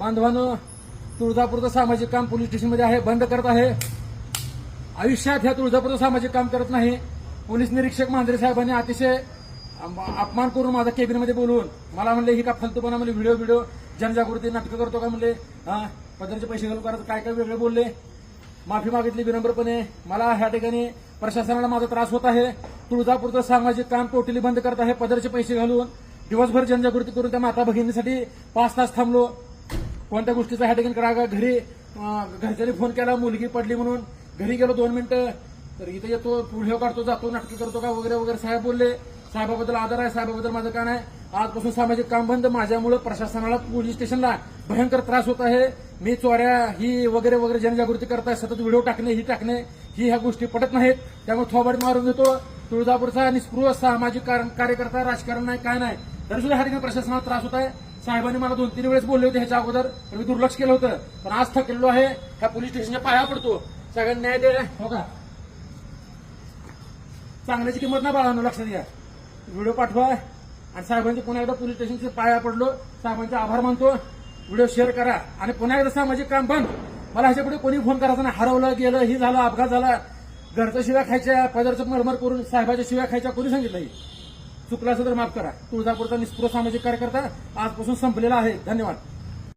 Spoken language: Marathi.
बांधवांनो, तुळजापूरचं सामाजिक काम पोलीस स्टेशनमध्ये आहे, बंद करत आहे. आयुष्यात ह्या तुळजापूरचं सामाजिक काम करत नाही. पोलीस निरीक्षक मांजरे साहेबांनी अतिशय अपमान करून माझा केबिनमध्ये बोलवून मला म्हणले ही का फालतूपणा, म्हणजे व्हिडिओ जनजागृती नाटकं करतो का म्हणले, पदरचे पैसे घालून करायचं काय काय वेगळे बोलले. माफी मागितली विनम्रपणे. मला ह्या ठिकाणी प्रशासनाला माझा त्रास होत आहे. तुळजापूरचं सामाजिक काम टोटली बंद करत आहे. पदरचे पैसे घालून दिवसभर जनजागृती करून त्या माता भगिनीसाठी 5 तास थांबलो. कोणत्या गोष्टीचा ह्या ठिकाणी करा, घरी घरच्यांनी फोन केला मुलगी पडली म्हणून, घरी गेलो 2 मिनिटं, तर इथे येतो व्हिडिओ काढतो जातो नाटकी करतो का वगैरे वगैरे. साहेब बोलले, साहेबाबद्दल आदर आहे, साहेबाबद्दल माझं काय नाही. आजपासून सामाजिक काम बंद. माझ्यामुळे प्रशासनाला पोलीस स्टेशनला भयंकर त्रास होत आहे. मी चोऱ्या ही वगैरे वगैरे जनजागृती करताय, सतत व्हिडिओ टाकणे ही टाकणे ही ह्या गोष्टी पटत नाहीत. त्यामुळे थोबाड मारून घेतो. तुळजापूरचा निस्पृह सामाजिक कार्यकर्ता, राजकारण नाही काय नाही, तरी सुद्धा ह्या ठिकाणी प्रशासनाला त्रास होत आहे. साहेबांनी मला 2-3 वेळेस बोलले होते ह्याच्या अगोदर, तर मी दुर्लक्ष केलं होतं. पण आज थकलेलो आहे. ह्या पोलीस स्टेशनच्या पाया पडतो, सगळ्यांना न्याय द्या. हो का, चांगल्याची किंमत नाही बाळांनो, लक्षात घ्या. व्हिडिओ पाठवा आणि साहेबांचे पुन्हा एकदा पोलीस स्टेशनचे पाया पडलो, साहेबांचे आभार मानतो. व्हिडिओ शेअर करा आणि पुन्हा एकदा सामाजिक काम बंद. मला ह्याच्यापुढे कोणी फोन करायचा नाही. हरवलं गेलं, ही झालं, अपघात झाला, घरचं शिव्या खायच्या, पदरचं मरमर करून साहेबाच्या शिव्या खायच्या, कोणी सांगितलं? चुकलं असं तर माफ करा. तुळजापूरचा निस्पृह सामाजिक कार्यकर्ता आजपासून संपलेला आहे. धन्यवाद.